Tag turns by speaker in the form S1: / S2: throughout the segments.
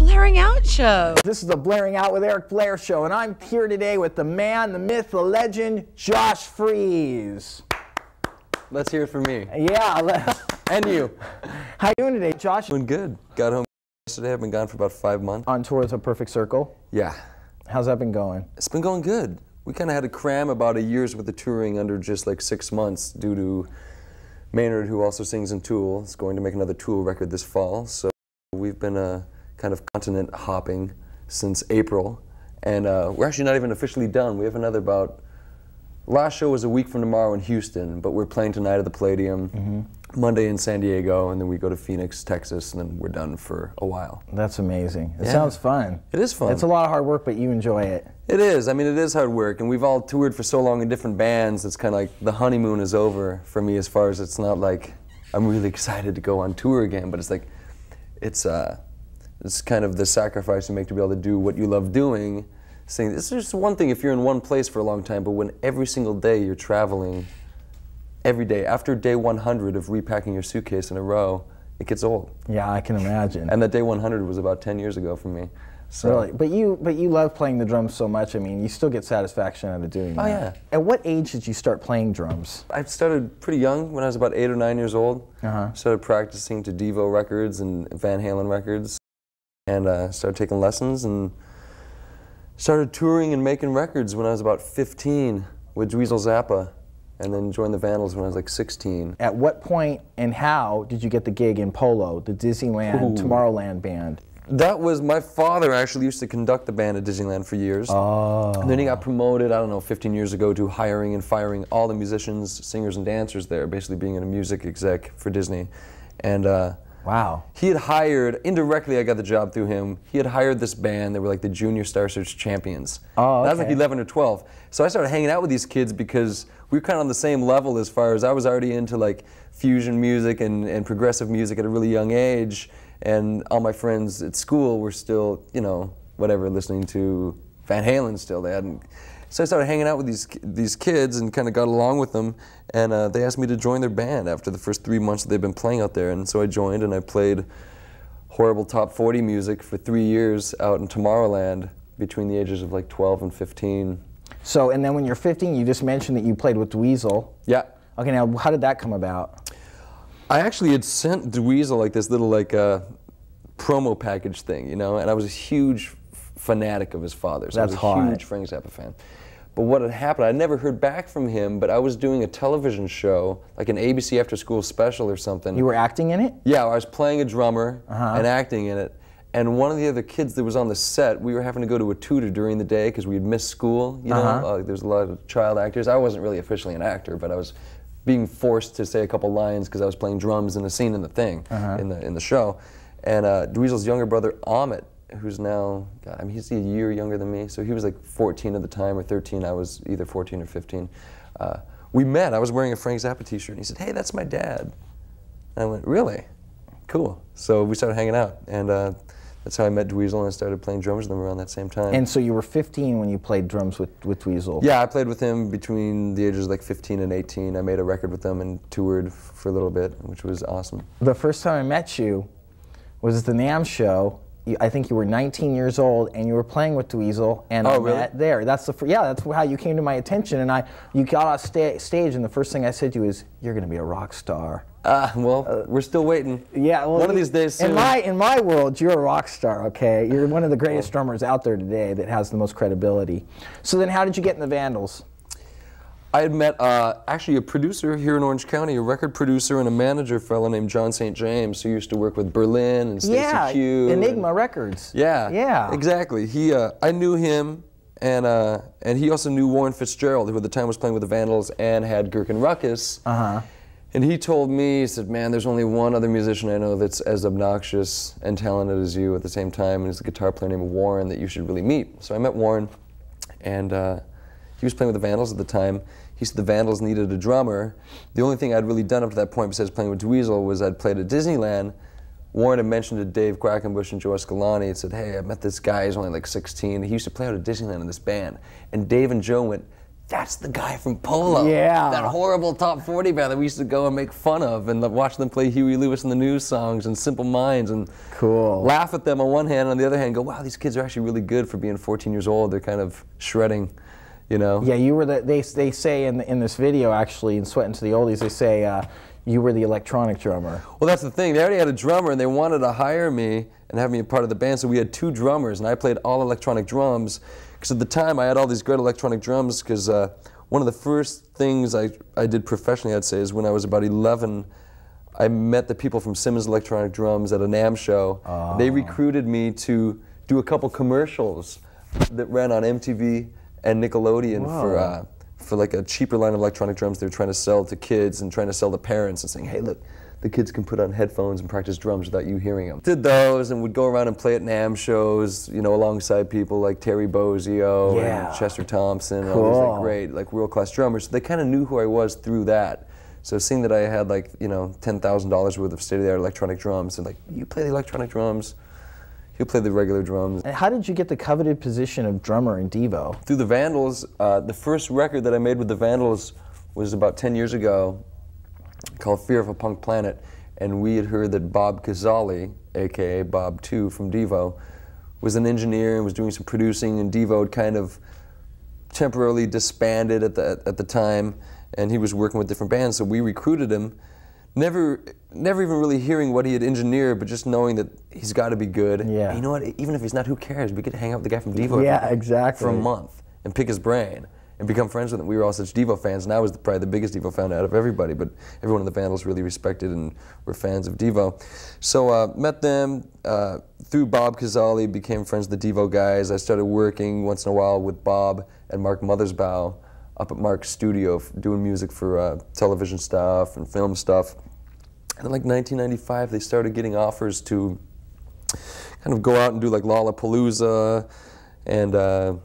S1: Blairing Out Show.
S2: This is the Blairing Out with Eric Blair show, and I'm here today with the man, the myth, the legend, Josh Freese.
S3: Let's hear it for me.
S2: Yeah.
S3: And you.
S2: How you doing today, Josh?
S3: Doing good. Got home yesterday. I've been gone for about 5 months.
S2: On tour with A Perfect Circle?
S3: Yeah.
S2: How's that been going?
S3: It's been going good. We kind of had to cram about a year's worth of touring under just like 6 months due to Maynard, who also sings in Tool, is going to make another Tool record this fall. So we've been kind of continent hopping since April, and we're actually not even officially done. We have another last show was a week from tomorrow in Houston, but we're playing tonight at the Palladium, Monday in San Diego, and then we go to Phoenix, Texas, and then we're done for a while.
S2: That's amazing. It sounds fun.
S3: It is fun.
S2: It's a lot of hard work, but you enjoy it.
S3: It is. I mean, it is hard work, and we've all toured for so long in different bands. It's kind of like the honeymoon is over for me, as far as it's not like I'm really excited to go on tour again, but it's like it's kind of the sacrifice you make to be able to do what you love doing. Saying this is just one thing if you're in one place for a long time, but when every single day you're traveling, every day, after day 100 of repacking your suitcase in a row, it gets old.
S2: Yeah, I can imagine.
S3: And that day 100 was about 10 years ago for me. So.
S2: Really? But you love playing the drums so much. I mean, you still get satisfaction out of doing that.
S3: Oh, yeah.
S2: At what age did you start playing drums?
S3: I started pretty young, when I was about 8 or 9 years old. Started practicing to Devo records and Van Halen records, and started taking lessons and started touring and making records when I was about 15 with Dweezil Zappa, and then joined the Vandals when I was like 16.
S2: At what point and how did you get the gig in Polo, the Disneyland Tomorrowland band?
S3: That was, my father actually used to conduct the band at Disneyland for years.
S2: Oh.
S3: And then he got promoted, I don't know, 15 years ago to hiring and firing all the musicians, singers, and dancers there, basically being a music exec for Disney. And
S2: wow.
S3: He had hired, indirectly I got the job through him, he had hired this band, they were like the Junior Star Search champions.
S2: Oh, okay.
S3: That was like 11 or 12. So I started hanging out with these kids because we were kind of on the same level, as far as I was already into like fusion music and progressive music at a really young age, and all my friends at school were still, you know, whatever, listening to Van Halen still. They hadn't. So I started hanging out with these kids and kind of got along with them, and they asked me to join their band after the first 3 months that they'd been playing out there, and so I joined, and I played horrible top 40 music for 3 years out in Tomorrowland between the ages of like 12 and 15.
S2: So, and then when you're 15, you just mentioned that you played with Dweezil.
S3: Yeah.
S2: Okay, now how did that come about?
S3: I actually had sent Dweezil like this little like promo package thing, you know, and I was a huge fanatic of his father's.
S2: That's hot.
S3: I was a huge Frank Zappa fan. But what had happened, I never heard back from him, but I was doing a television show, like an ABC after school special or something.
S2: You were acting in it?
S3: Yeah, I was playing a drummer and acting in it. And one of the other kids that was on the set, we were having to go to a tutor during the day because we had missed school, you know. There's a lot of child actors. I wasn't really officially an actor, but I was being forced to say a couple lines because I was playing drums in a scene in the thing, in the show. And Dweezil's younger brother, Amit, who's now, God, I mean, he's a year younger than me, so he was like 14 at the time, or 13, I was either 14 or 15. We met, I was wearing a Frank Zappa t-shirt, and he said, "Hey, that's my dad." And I went, "Really? Cool." So we started hanging out, and that's how I met Dweezil, and I started playing drums with him around that same time.
S2: And so you were 15 when you played drums with Dweezil?
S3: Yeah, I played with him between the ages of like 15 and 18. I made a record with them and toured for a little bit, which was awesome.
S2: The first time I met you was at the NAMM show. I think you were 19 years old, and you were playing with Dweezil, and I met there. That's that's how you came to my attention. And you got off stage, and the first thing I said to you is, "You're going to be a rock star."
S3: We're still waiting.
S2: Yeah, well,
S3: one of these days soon.
S2: In my world, you're a rock star. Okay, you're one of the greatest drummers out there today that has the most credibility. So then, how did you get in the Vandals?
S3: I had met actually a producer here in Orange County, a record producer and a manager, a fellow named John St. James, who used to work with Berlin and Stacey Q.
S2: Enigma Records.
S3: Yeah, exactly. I knew him, and he also knew Warren Fitzgerald, who at the time was playing with the Vandals and had Gherkin Ruckus. And he told me, he said, "Man, there's only one other musician I know that's as obnoxious and talented as you at the same time, and he's a guitar player named Warren that you should really meet." So I met Warren, and he was playing with the Vandals at the time. He said the Vandals needed a drummer. The only thing I'd really done up to that point, besides playing with Dweezil, was I'd played at Disneyland. Warren had mentioned to Dave Quackenbush and Joe Escalante, and said, "Hey, I met this guy, he's only like 16. He used to play out at Disneyland in this band." And Dave and Joe went, that's the guy from Polo.
S2: Yeah.
S3: That horrible top 40 band that we used to go and make fun of and watch them play Huey Lewis and the News songs and Simple Minds and laugh at them on one hand, and on the other hand go, wow, these kids are actually really good for being 14 years old. They're kind of shredding, you know?
S2: Yeah, you were they say in this video, actually, in Sweatin' to the Oldies, they say you were the electronic drummer.
S3: Well, that's the thing. They already had a drummer, and they wanted to hire me and have me a part of the band, so we had 2 drummers, and I played all electronic drums, because at the time I had all these great electronic drums, because one of the first things I did professionally, I'd say, is when I was about 11, I met the people from Simmons Electronic Drums at a NAMM show. Oh. They recruited me to do a couple commercials that ran on MTV and Nickelodeon for like a cheaper line of electronic drums they were trying to sell to kids and trying to sell to parents and saying, hey, look, the kids can put on headphones and practice drums without you hearing them. Did those and would go around and play at NAMM shows, you know, alongside people like Terry Bozzio and Chester Thompson and all these like great, like world-class drummers. So they kind of knew who I was through that. So seeing that I had like, you know, $10,000 worth of state-of-the-art electronic drums, they're like, you play the electronic drums, he'll play the regular drums.
S2: And how did you get the coveted position of drummer in Devo?
S3: Through the Vandals. The first record that I made with the Vandals was about 10 years ago, called Fear of a Punk Planet, and we had heard that Bob Casale, aka Bob 2 from Devo, was an engineer and was doing some producing, and Devo had kind of temporarily disbanded at the time, and he was working with different bands, so we recruited him, never even really hearing what he had engineered, but just knowing that he's got to be good.
S2: Yeah.
S3: And you know what, even if he's not, who cares? We could hang out with the guy from Devo for a month and pick his brain and become friends with him. We were all such Devo fans, and I was probably the biggest Devo fan out of everybody, but everyone in the Vandals really respected and were fans of Devo. So met them through Bob Casale, became friends with the Devo guys. I started working once in a while with Bob and Mark Mothersbaugh up at Mark's studio doing music for television stuff and film stuff. And in like 1995, they started getting offers to kind of go out and do like Lollapalooza and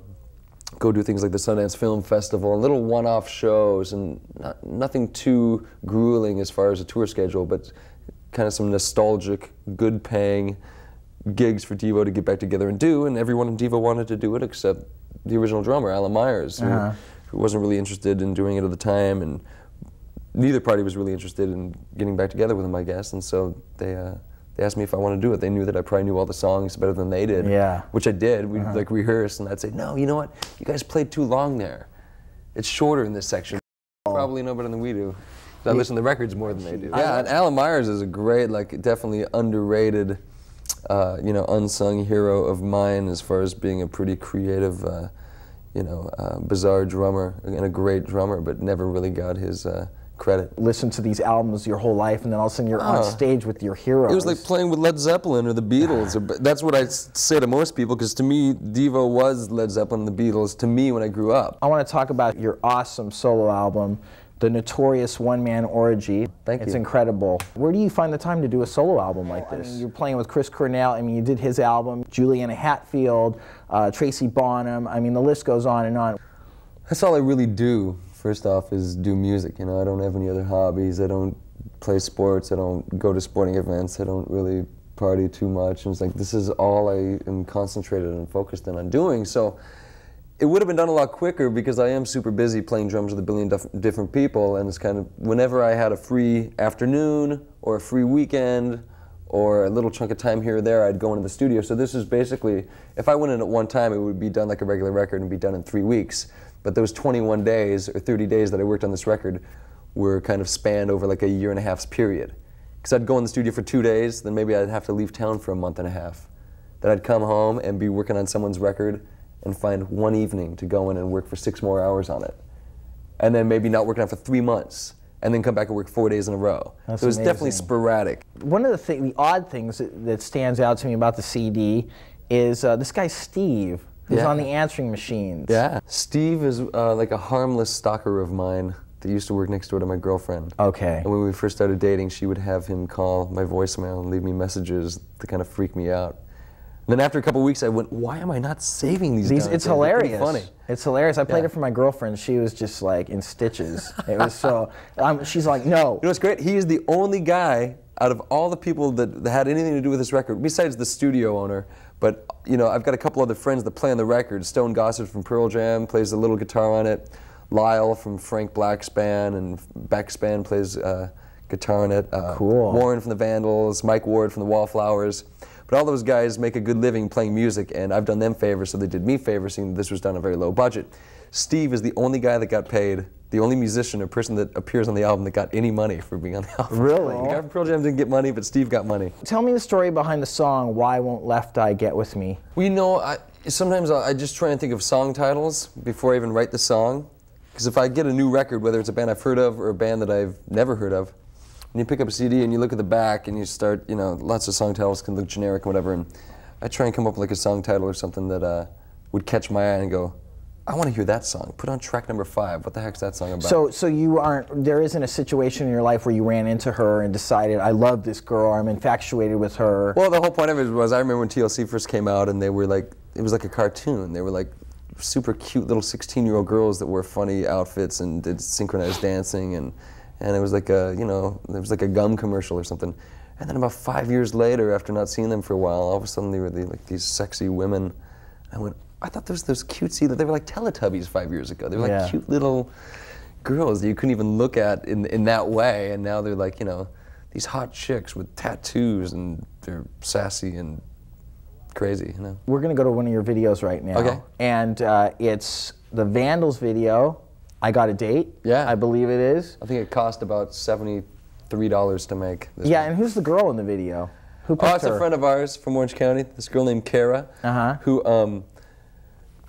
S3: go do things like the Sundance Film Festival and little one-off shows, and nothing too grueling as far as a tour schedule, but kind of some nostalgic, good-paying gigs for Devo to get back together and do, and everyone in Devo wanted to do it except the original drummer, Alan Myers, who wasn't really interested in doing it at the time, and neither party was really interested in getting back together with him, I guess, and so they asked me if I wanted to do it. They knew that I probably knew all the songs better than they did, which I did. We'd like rehearse, and I'd say, no, you know what? You guys played too long there. It's shorter in this section. Probably know better than we do. I listen to the records more than they do. Yeah, and Alan Myers is a great, like, definitely underrated, you know, unsung hero of mine as far as being a pretty creative, you know, bizarre drummer and a great drummer, but never really got his credit.
S2: Listen to these albums your whole life, and then all of a sudden you're on stage with your heroes.
S3: It was like playing with Led Zeppelin or the Beatles. That's what I say to most people, because to me, Devo was Led Zeppelin and the Beatles, to me, when I grew up.
S2: I want to talk about your awesome solo album, The Notorious One-Man Orgy.
S3: Thank you.
S2: It's incredible. Where do you find the time to do a solo album like this? I mean, you're playing with Chris Cornell. I mean, you did his album, Juliana Hatfield, Tracy Bonham. I mean, the list goes on and on.
S3: That's all I really do. First off, is do music. You know, I don't have any other hobbies. I don't play sports. I don't go to sporting events. I don't really party too much. And it's like, this is all I am concentrated and focused on doing. So it would have been done a lot quicker, because I am super busy playing drums with a billion different people, and it's kind of, whenever I had a free afternoon or a free weekend or a little chunk of time here or there, I'd go into the studio. So this is basically, if I went in at one time, it would be done like a regular record and be done in 3 weeks. But those 21 days or 30 days that I worked on this record were kind of spanned over like a 1.5 years period. Because I'd go in the studio for 2 days, then maybe I'd have to leave town for a 1.5 months. Then I'd come home and be working on someone's record and find one evening to go in and work for 6 more hours on it. And then maybe not working on it for 3 months, and then come back and work 4 days in a row.
S2: That's
S3: so it was
S2: amazing.
S3: definitely sporadic.
S2: One of the odd things that stands out to me about the CD is this guy Steve, who's on the answering machines.
S3: Yeah. Steve is like a harmless stalker of mine that used to work next door to my girlfriend.
S2: Okay.
S3: And when we first started dating, she would have him call my voicemail and leave me messages to kind of freak me out. And then after a couple of weeks, I went, why am I not saving these guys?
S2: It's hilarious.
S3: Funny.
S2: It's hilarious. I played it for my girlfriend. She was just like in stitches. It was so, she's like, no.
S3: You know what's great? He is the only guy out of all the people that had anything to do with this record, besides the studio owner, but you know, I've got a couple other friends that play on the record. Stone Gossard from Pearl Jam plays a little guitar on it. Lyle from Frank Black's band, and Beck's band plays guitar in it.
S2: Cool.
S3: Warren from the Vandals, Mike Ward from the Wallflowers. But all those guys make a good living playing music, and I've done them favors, so they did me favors, seeing that this was done at a very low budget. Steve is the only guy that got paid, the only musician or person that appears on the album that got any money for being on the album.
S2: Really?
S3: The guy from Pearl Jam didn't get money, but Steve got money.
S2: Tell me the story behind the song, Why Won't Left Eye Get With Me?
S3: Well, you know, sometimes I just try and think of song titles before I even write the song. Because if I get a new record, whether it's a band I've heard of or a band that I've never heard of, and you pick up a CD and you look at the back and you start, you know, lots of song titles can look generic or whatever, and I try and come up with like a song title or something that would catch my eye and go, I want to hear that song. Put on track number 5. What the heck's that song about?
S2: So you aren't, there isn't a situation in your life where you ran into her and decided, I love this girl, I'm infatuated with her.
S3: Well, the whole point of it was, I remember when TLC first came out and they were like, it was like a cartoon. They were like super cute little 16-year-old girls that wore funny outfits and did synchronized dancing, and it was like a, you know, it was like a gum commercial or something. And then about 5 years later, after not seeing them for a while, all of a sudden they were like these sexy women. I went, I thought those cutesy, that they were like Teletubbies 5 years ago. They were like cute little girls that you couldn't even look at in that way, and now they're like, you know, these hot chicks with tattoos, and they're sassy and crazy, you know. We're
S2: gonna go to one of your videos right now.
S3: Okay.
S2: And it's the Vandals video, I Got a Date.
S3: Yeah.
S2: I believe it is.
S3: I think it cost about $73 to make.
S2: Yeah, one. And who's the girl in the video? Who picked her?
S3: It's a friend of ours from Orange County, this girl named Kara, who,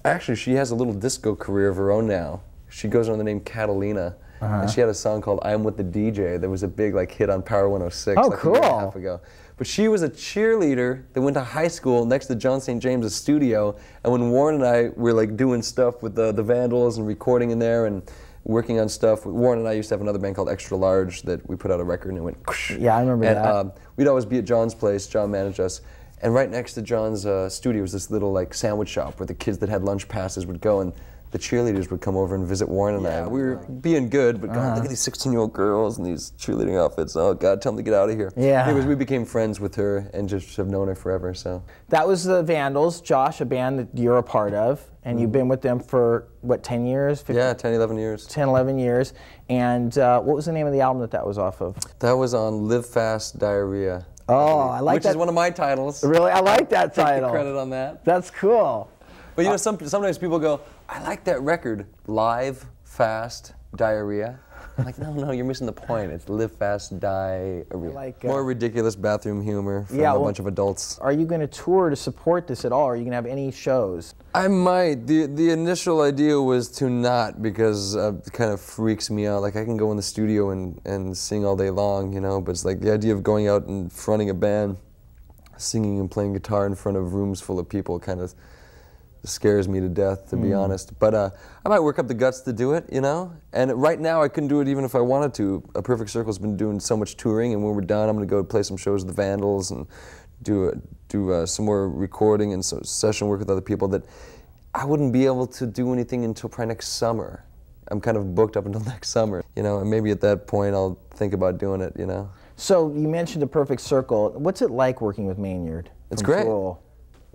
S3: actually she has a little disco career of her own now. She goes under the name Catalina, and she had a song called I'm With the DJ that was a big like hit on Power 106
S2: like
S3: a year and a half ago. But she was a cheerleader that went to high school next to John St. James' studio, and when Warren and I were like doing stuff with the Vandals and recording in there and working on stuff, Warren and I used to have another band called Extra Large that we put out a record and it went whoosh.
S2: Yeah, I remember that.
S3: And we'd always be at John's place, John managed us, and right next to John's studio was this little like sandwich shop where the kids that had lunch passes would go, and the cheerleaders would come over and visit Warren and I. We were being good, but God, look at these 16-year-old girls in these cheerleading outfits. Oh God, tell them to get out of here.
S2: Yeah.
S3: Anyways, we became friends with her and just have known her forever, so.
S2: That was the Vandals, Josh, a band that you're a part of, and you've been with them for, what, 10 years? 15?
S3: Yeah, 10, 11 years.
S2: 10, 11 years. And what was the name of the album that was off of?
S3: That was on Live Fast Diarrhea.
S2: Oh, I like that.
S3: Which is one of my titles.
S2: Really? I like that title.
S3: Take the credit on that.
S2: That's cool.
S3: But you know, sometimes people go, I like that record, Live, Fast, Diarrhea. I'm like, no, you're missing the point. It's Live Fast, Diarrhea. Like, more ridiculous bathroom humor from a bunch of adults.
S2: Are you going to tour to support this at all? Are you going to have any shows?
S3: I might. The initial idea was to not, because it kind of freaks me out. Like, I can go in the studio and sing all day long, you know, but it's like the idea of going out and fronting a band, singing and playing guitar in front of rooms full of people kind of scares me to death, to be honest. But I might work up the guts to do it, you know? And right now I couldn't do it even if I wanted to. A Perfect Circle's been doing so much touring, and when we're done I'm going to go play some shows with the Vandals and do some more recording and some session work with other people that I wouldn't be able to do anything until probably next summer. I'm kind of booked up until next summer, you know, and maybe at that point I'll think about doing it, you know?
S2: So you mentioned A Perfect Circle. What's it like working with Maynard?
S3: It's great.
S2: Tool?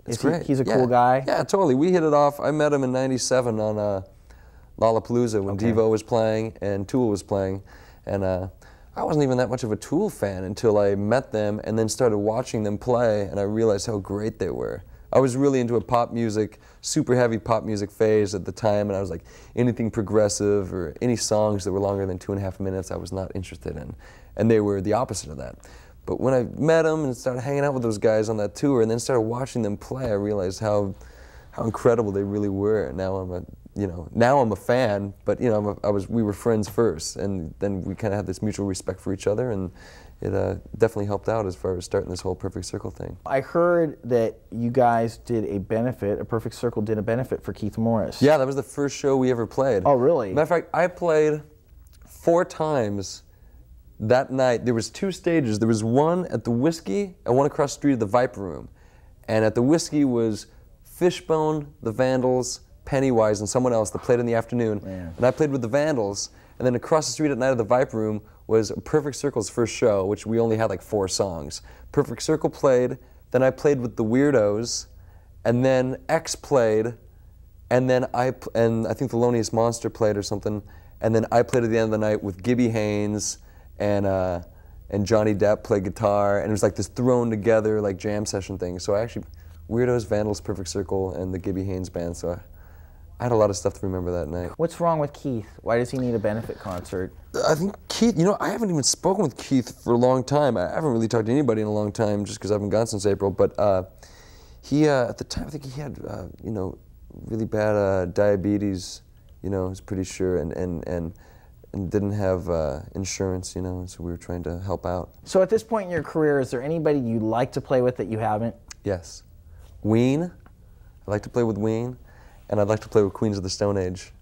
S3: It's great.
S2: He's a cool guy?
S3: Yeah, totally. We hit it off. I met him in '97 on Lollapalooza when Devo was playing and Tool was playing. And I wasn't even that much of a Tool fan until I met them and then started watching them play, and I realized how great they were. I was really into a pop music, super heavy pop music phase at the time, and I was like, anything progressive or any songs that were longer than 2.5 minutes I was not interested in. And they were the opposite of that. But when I met them and started hanging out with those guys on that tour and then started watching them play, I realized how incredible they really were. And now I'm a fan, but you know, we were friends first, and then we kind of had this mutual respect for each other, and it definitely helped out as far as starting this whole Perfect Circle thing.
S2: I heard that you guys did a Perfect Circle did a benefit for Keith Morris.
S3: Yeah, that was the first show we ever played.
S2: Oh, really?
S3: Matter of fact, I played 4 times that night. There was 2 stages. There was one at the Whiskey and one across the street at the Viper Room. And at the Whiskey was Fishbone, the Vandals, Pennywise, and someone else that played in the afternoon.
S2: Man.
S3: And I played with the Vandals. And then across the street at night at the Viper Room was Perfect Circle's first show, which we only had like 4 songs. Perfect Circle played, then I played with the Weirdos, and then X played, And then I think Thelonious Monster played or something, and then I played at the end of the night with Gibby Haynes and Johnny Depp played guitar, and it was like this thrown together like jam session thing. So I actually, Weirdos, Vandals, Perfect Circle, and the Gibby Haynes band, so I had a lot of stuff to remember that night.
S2: What's wrong with Keith? Why does he need a benefit concert?
S3: I think Keith, you know, I haven't even spoken with Keith for a long time. I haven't really talked to anybody in a long time just because I haven't gone since April, but he, at the time, I think he had, you know, really bad diabetes, you know, I was pretty sure, and didn't have insurance, you know, so we were trying to help out.
S2: So at this point in your career, is there anybody you like to play with that you haven't?
S3: Yes. Ween. I like to play with Ween, and I'd like to play with Queens of the Stone Age.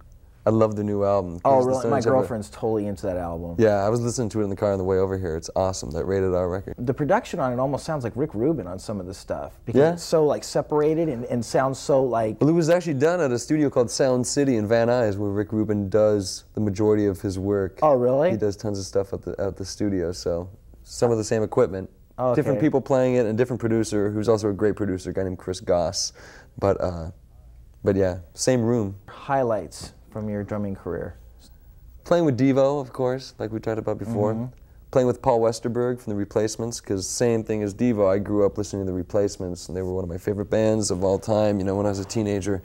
S3: I love the new album.
S2: Oh, really? My girlfriend's totally into that album.
S3: Yeah, I was listening to it in the car on the way over here. It's awesome, that Rated R record.
S2: The production on it almost sounds like Rick Rubin on some of the stuff. Because it's so like separated and sounds so like...
S3: Well, it was actually done at a studio called Sound City in Van Nuys, where Rick Rubin does the majority of his work.
S2: Oh, really?
S3: He does tons of stuff at the studio, so some of the same equipment.
S2: Okay.
S3: Different people playing it, and a different producer, who's also a great producer, a guy named Chris Goss. But yeah, same room.
S2: Highlights from your drumming career?
S3: Playing with Devo, of course, like we talked about before. Playing with Paul Westerberg from The Replacements, because same thing as Devo, I grew up listening to The Replacements, and they were one of my favorite bands of all time, you know, when I was a teenager.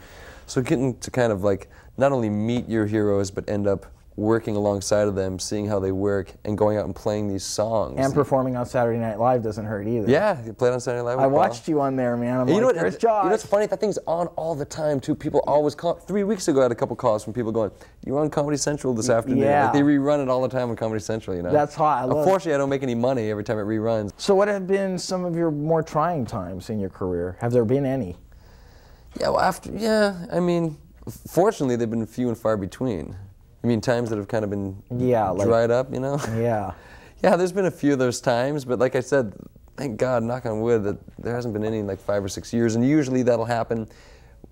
S3: So getting to kind of like, not only meet your heroes, but end up working alongside of them, seeing how they work, and going out and playing these songs.
S2: And performing on Saturday Night Live doesn't hurt either.
S3: Yeah, you played on Saturday Night Live with
S2: I watched you on there, man. I'm
S3: like,
S2: like, there's Josh.
S3: You know what's funny? That thing's on all the time, too. People always call. 3 weeks ago, I had a couple calls from people going, "You're on Comedy Central this afternoon."
S2: Yeah.
S3: Like, they rerun it all the time on Comedy Central, you know?
S2: That's hot.
S3: Unfortunately, I don't make any money every time it reruns.
S2: So what have been some of your more trying times in your career? Have there been any?
S3: Yeah, well, I mean, fortunately, they've been few and far between. I mean, times that have kind of been dried up, you know?
S2: Yeah.
S3: Yeah, there's been a few of those times, but like I said, thank God, knock on wood, that there hasn't been any in like 5 or 6 years, and usually that'll happen,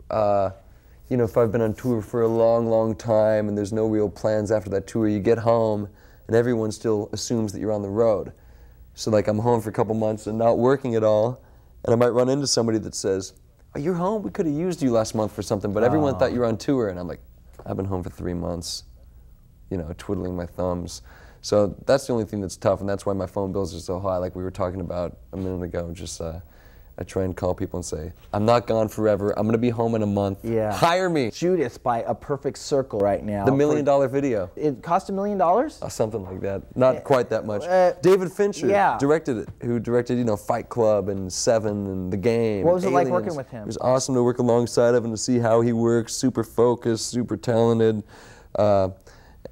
S3: you know, if I've been on tour for a long, long time and there's no real plans after that tour, you get home and everyone still assumes that you're on the road. So like I'm home for a couple months and not working at all, and I might run into somebody that says, "Oh, you're home? We could have used you last month for something, but everyone thought you were on tour," and I'm like, "I've been home for 3 months." You know, twiddling my thumbs. So that's the only thing that's tough, and that's why my phone bills are so high, like we were talking about a minute ago. Just I try and call people and say, "I'm not gone forever. I'm gonna be home in a month.
S2: Yeah.
S3: Hire me."
S2: Judith by A Perfect Circle right now.
S3: The $1 million video.
S2: It cost $1 million?
S3: Something like that. Not quite that much. David Fincher directed it, who directed, you know, Fight Club and Seven and The Game.
S2: What was it like
S3: Aliens.
S2: working with him?
S3: It was awesome to work alongside of him, to see how he works. Super focused, super talented.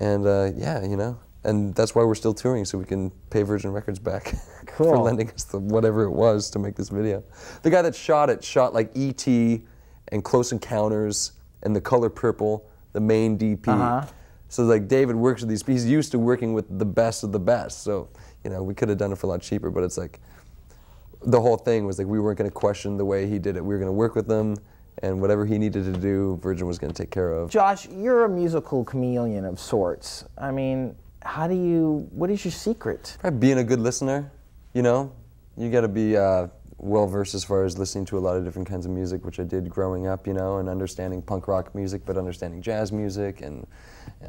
S3: Yeah, you know, and that's why we're still touring, so we can pay Virgin Records back for lending us the whatever it was to make this video. The guy that shot it shot like E.T. and Close Encounters and The Color Purple, the main DP. So like David works with these, he's used to working with the best of the best. So, you know, we could have done it for a lot cheaper, but it's like, the whole thing was like we weren't going to question the way he did it. We were going to work with him, and whatever he needed to do, Virgin was going to take care of. Josh,
S2: you're a musical chameleon of sorts. I mean, what is your secret?
S3: Probably being a good listener, you know? You got to be well-versed as far as listening to a lot of different kinds of music, which I did growing up, you know, and understanding punk rock music, but understanding jazz music and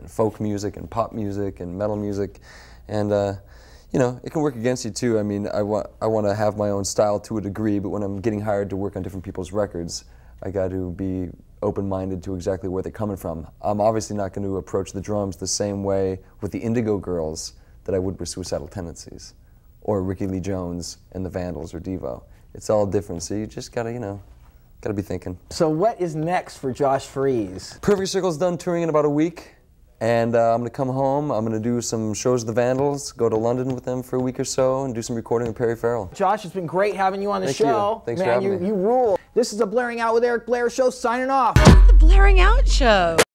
S3: folk music and pop music and metal music. And, you know, it can work against you too. I mean, I want to have my own style to a degree, but when I'm getting hired to work on different people's records, I got to be open-minded to exactly where they're coming from. I'm obviously not going to approach the drums the same way with the Indigo Girls that I would with Suicidal Tendencies, or Ricky Lee Jones and the Vandals or Devo. It's all different, so you just gotta, you know, gotta be thinking.
S2: So what is next for Josh Freese?
S3: Perfect Circle's done touring in about a week, and I'm gonna come home, I'm gonna do some shows of the Vandals, go to London with them for a week or so, and do some recording with Perry Farrell.
S2: Josh, it's been great having you on the show.
S3: Thanks for having me.
S2: You rule. This is the Blairing Out with Eric Blair show, signing off.
S1: The Blairing Out Show.